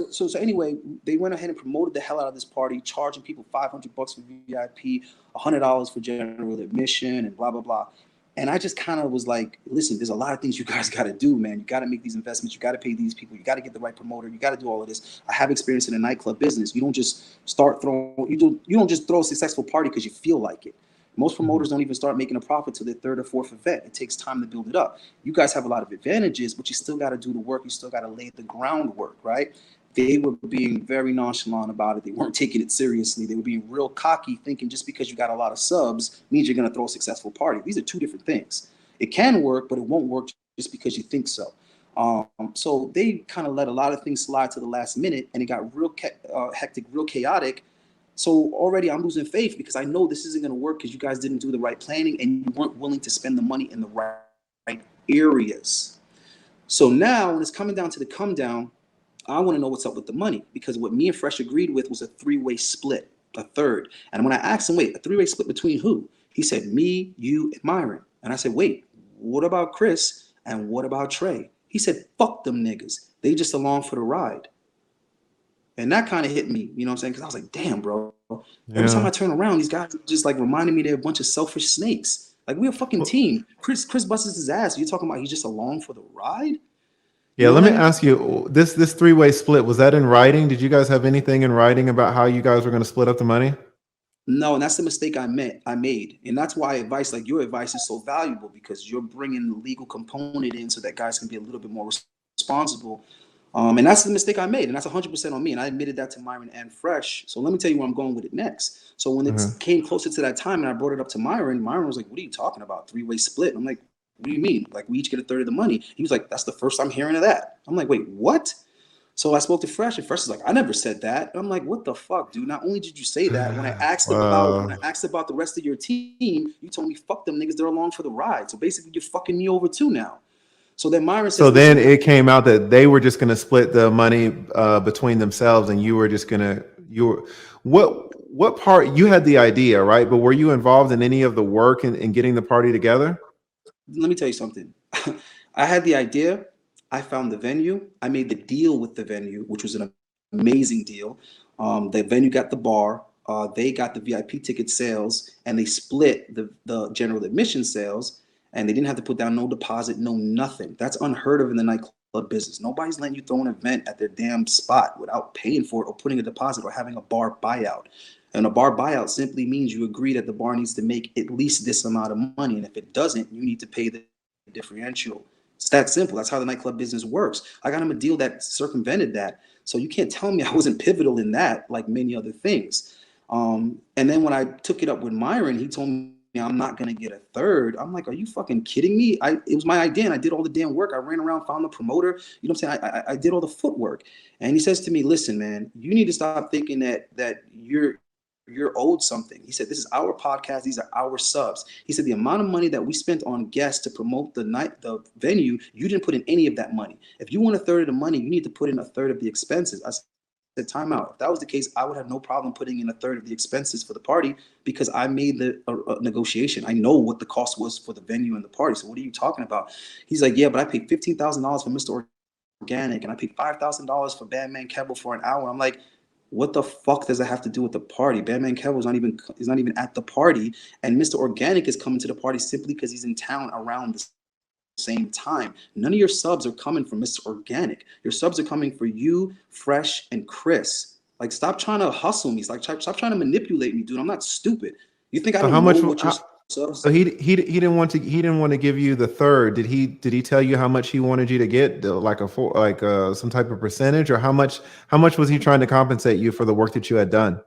So anyway, they went ahead and promoted the hell out of this party, charging people $500 for VIP, $100 for general admission, and blah blah blah. And I just kind of was like, listen, there's a lot of things you guys got to do, man. You got to make these investments. You got to pay these people. You got to get the right promoter. You got to do all of this. I have experience in the nightclub business. You don't just start throwing. You don't just throw a successful party because you feel like it. Most promoters don't even start making a profit till their third or fourth event. It takes time to build it up. You guys have a lot of advantages, but you still got to do the work. You still got to lay the groundwork, right? They were being very nonchalant about it. They weren't taking it seriously. They were being real cocky, thinking just because you got a lot of subs means you're going to throw a successful party. These are two different things. It can work, but it won't work just because you think so. So they kind of let a lot of things slide to the last minute, and it got real hectic, real chaotic. So already I'm losing faith because I know this isn't going to work because you guys didn't do the right planning and you weren't willing to spend the money in the right areas. So now when it's coming down to the come down, I want to know what's up with the money, because what me and Fresh agreed with was a three-way split, a third. And when I asked him, wait, a three-way split between who? He said, me, you, and Myron. And I said, wait, what about Chris? And what about Trey? He said, fuck them niggas. They just along for the ride. And that kind of hit me, you know what I'm saying? Because I was like, damn, bro. Every time I turn around, these guys just like reminding me they're a bunch of selfish snakes. Like, we're a fucking team. Chris busts his ass. You're talking about he's just along for the ride? Yeah, let me ask you, this three-way split, was that in writing? Did you guys have anything in writing about how you guys were going to split up the money? No, and that's the mistake I made. And that's why advice like your advice is so valuable, because you're bringing the legal component in so that guys can be a little bit more responsible. And that's the mistake I made. And that's 100% on me. And I admitted that to Myron and Fresh. So let me tell you where I'm going with it next. So when it came closer to that time and I brought it up to Myron, Myron was like, what are you talking about? Three-way split? I'm like, what do you mean? Like, we each get a third of the money. He was like, that's the first I'm hearing of that. I'm like, wait, what? So I spoke to Fresh, and Fresh is like, I never said that. And I'm like, what the fuck, dude? Not only did you say that, when I asked about the rest of your team, you told me, fuck them niggas, they're along for the ride. So basically, you're fucking me over too now. So then Myron says, So then it came out that they were just going to split the money between themselves, and you were just going to what part you had the idea, right? But were you involved in any of the work in getting the party together? let me tell you something. I had the idea. I found the venue. I made the deal with the venue, which was an amazing deal. The venue got the bar. They got the VIP ticket sales, and they split the general admission sales. And they didn't have to put down no deposit, no nothing. That's unheard of in the nightclub business. Nobody's letting you throw an event at their damn spot without paying for it or putting a deposit or having a bar buyout. And a bar buyout simply means you agree that the bar needs to make at least this amount of money. And if it doesn't, you need to pay the differential. It's that simple. That's how the nightclub business works. I got him a deal that circumvented that. So you can't tell me I wasn't pivotal in that, like many other things. And then when I took it up with Myron, he told me I'm not gonna get a third. I'm like, are you fucking kidding me? It was my idea, and I did all the damn work. I ran around, found the promoter. You know what I'm saying? I did all the footwork. And he says to me, listen, man, you need to stop thinking that you're owed something. He said, this is our podcast. These are our subs. He said, the amount of money that we spent on guests to promote the venue, you didn't put in any of that money. If you want a third of the money, you need to put in a third of the expenses. I said, time out. If that was the case, I would have no problem putting in a third of the expenses for the party, because I made the negotiation. I know what the cost was for the venue and the party. So what are you talking about? He's like, yeah, but I paid $15,000 for Mr. Organic, and I paid $5,000 for Batman Kevo for an hour. I'm like, what the fuck does that have to do with the party? Batman Kevo is not even at the party, and Mr. Organic is coming to the party simply because he's in town around the same time. None of your subs are coming for Mr. Organic. Your subs are coming for you, Fresh, and Chris. Like, stop trying to hustle me. Like, stop trying to manipulate me, dude. I'm not stupid. You think I So don't how know much? what your subs? So he didn't want to give you the third. Did he tell you how much he wanted you to get, like some type of percentage, or how much was he trying to compensate you for the work that you had done?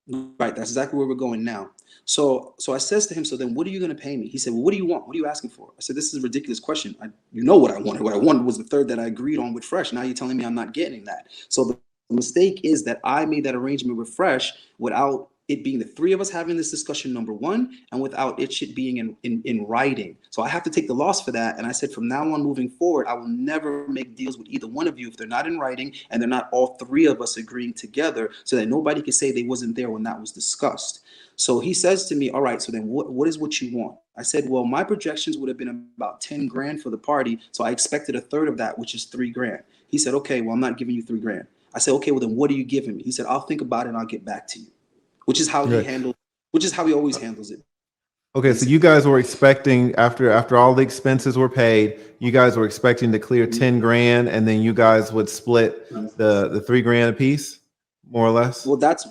Right, that's exactly where we're going now. So I says to him, so then what are you going to pay me? He said, well, what do you want? What are you asking for? I said, this is a ridiculous question. You know what I wanted. What I wanted was the third that I agreed on with Fresh. Now you're telling me I'm not getting that. So the mistake is that I made that arrangement with Fresh without it being the three of us having this discussion, number one, and without it shit being in writing. So I have to take the loss for that. And I said, from now on moving forward, I will never make deals with either one of you if they're not in writing and they're not all three of us agreeing together, so that nobody can say they wasn't there when that was discussed. So he says to me, all right, so then what is what you want? I said, well, my projections would have been about 10 grand for the party. So I expected a third of that, which is 3 grand. He said, okay, well, I'm not giving you 3 grand. I said, okay, well then what are you giving me? He said, I'll think about it and I'll get back to you, which is how he Okay. handled, which is how he always handles it. Okay, so you Basically. guys were expecting after all the expenses were paid, you guys were expecting to clear 10 grand, and then you guys would split the 3 grand a piece, more or less. Well, that's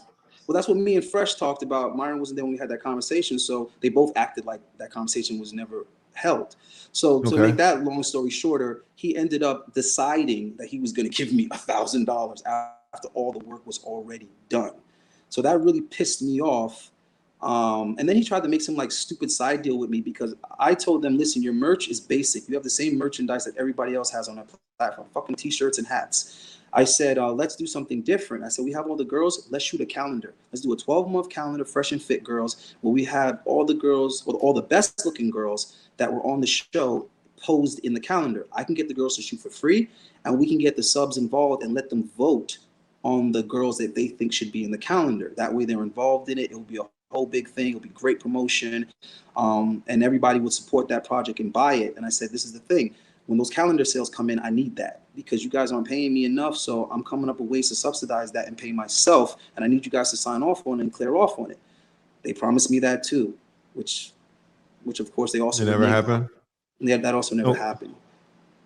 what me and Fresh talked about. Myron wasn't there when we had that conversation, so they both acted like that conversation was never held. So to Okay. make that long story shorter, he ended up deciding that he was going to give me $1,000 after all the work was already done. So that really pissed me off. And then he tried to make some like stupid side deal with me because I told them, listen, your merch is basic. You have the same merchandise that everybody else has on their platform, fucking t-shirts and hats. I said, let's do something different. I said, we have all the girls. Let's shoot a calendar. Let's do a 12-month calendar, fresh and fit girls, where we have all the girls, or all the best looking girls that were on the show posed in the calendar. I can get the girls to shoot for free, and we can get the subs involved and let them vote on the girls that they think should be in the calendar. That way they're involved in it. It will be a whole big thing. It'll be great promotion. And everybody would support that project and buy it. And I said, this is the thing. When those calendar sales come in, I need that because you guys aren't paying me enough. So I'm coming up with ways to subsidize that and pay myself. And I need you guys to sign off on it and clear off on it. They promised me that too, which of course they also It never happened. Yeah, that also never Oh, happened.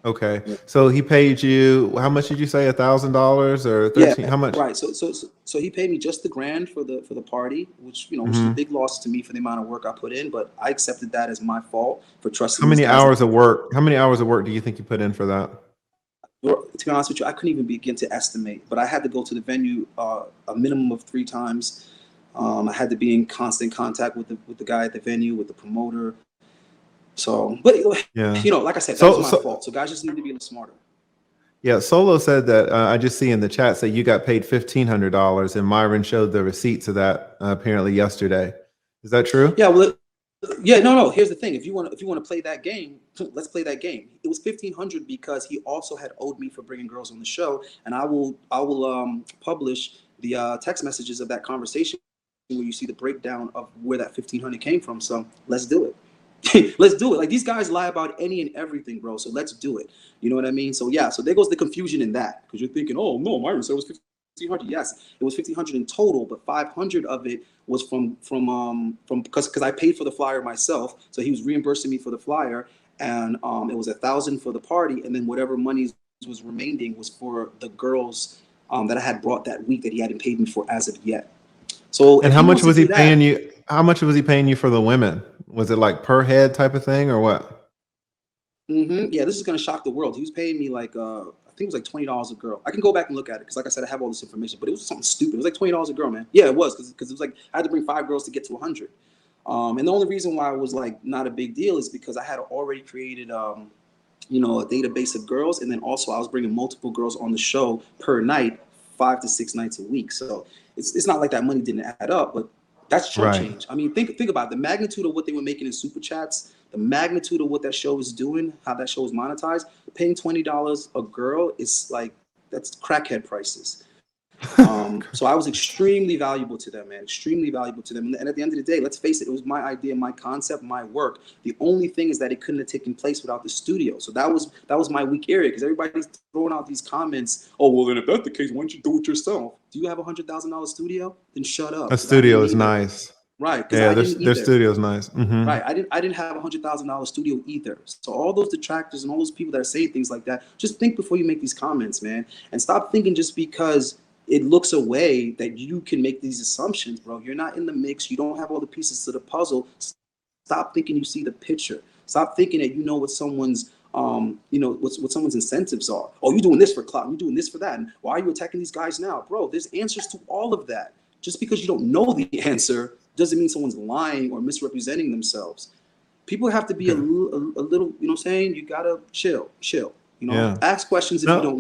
okay. Yeah. So he paid you, how much did you say? $1,000 or Yeah, 13? How much? right. So he paid me just the grand for the party, which which is a hmm big loss to me for the amount of work I put in. But I accepted that as my fault for trusting How these many guys. hours of work? How many hours of work do you think you put in for that? To be honest with you, I couldn't even begin to estimate. But I had to go to the venue a minimum of 3 times. I had to be in constant contact with the guy at the venue, with the promoter. So, but Yeah. like I said, that So, was my so fault. So guys just need to be a little smarter. yeah, Solo said that I just see in the chat that you got paid $1,500, and Myron showed the receipts of that apparently yesterday. Is that true? Yeah, well, yeah, no. Here's the thing: if you want to play that game, let's play that game. It was 1,500 because he also had owed me for bringing girls on the show, and I will publish the text messages of that conversation where you see the breakdown of where that 1,500 came from. So let's do it. Let's do it. Like these guys lie about any and everything, bro. So let's do it. You know what I mean? So yeah. So there goes the confusion in that because you're thinking, oh no, Myron said it was 1,500. Yes, it was 1,500 in total, but 500 of it was from because I paid for the flyer myself, so he was reimbursing me for the flyer, and it was 1,000 for the party, and then whatever money was remaining was for the girls that I had brought that week that he hadn't paid me for as of yet. So And if how he much wants to was he do that, paying you? How much was he paying you for the women? Was it like per head type of thing or what? yeah, this is gonna shock the world. He was paying me like I think it was like $20 a girl. I can go back and look at it because, like I said, I have all this information. But it was something stupid. It was like $20 a girl, man. Yeah, it was because it was like I had to bring 5 girls to get to 100. And the only reason why it was like not a big deal is because I had already created a database of girls, and then also I was bringing multiple girls on the show per night, 5 to 6 nights a week. So it's not like that money didn't add up, but that's chump Right. change. I mean, think about it. The magnitude of what they were making in super chats, the magnitude of what that show is doing, how that show is monetized. Paying $20 a girl is like that's crackhead prices. So I was extremely valuable to them, man. Extremely valuable to them. And at the end of the day, let's face it, it was my idea, my concept, my work. The only thing is that it couldn't have taken place without the studio. So that was my weak area because everybody's throwing out these comments. Oh, well, then if that's the case, why don't you do it yourself? Do you have $100,000 studio? Then shut up. A studio is nice. Right, because Yeah, I didn't their either. studio is nice. Right, I didn't have $100,000 studio either. So all those detractors and all those people that are saying things like that, just think before you make these comments, man, and stop thinking just because it looks away that you can make these assumptions, bro. You're not in the mix. You don't have all the pieces to the puzzle. Stop thinking you see the picture. Stop thinking that you know what someone's what someone's incentives are. Oh, you're doing this for clout. You're doing this for that. And why are you attacking these guys now, bro? There's answers to all of that. Just because you don't know the answer doesn't mean someone's lying or misrepresenting themselves. People have to be a little, you know what I'm saying? You gotta chill. Yeah. Ask questions if you No, don't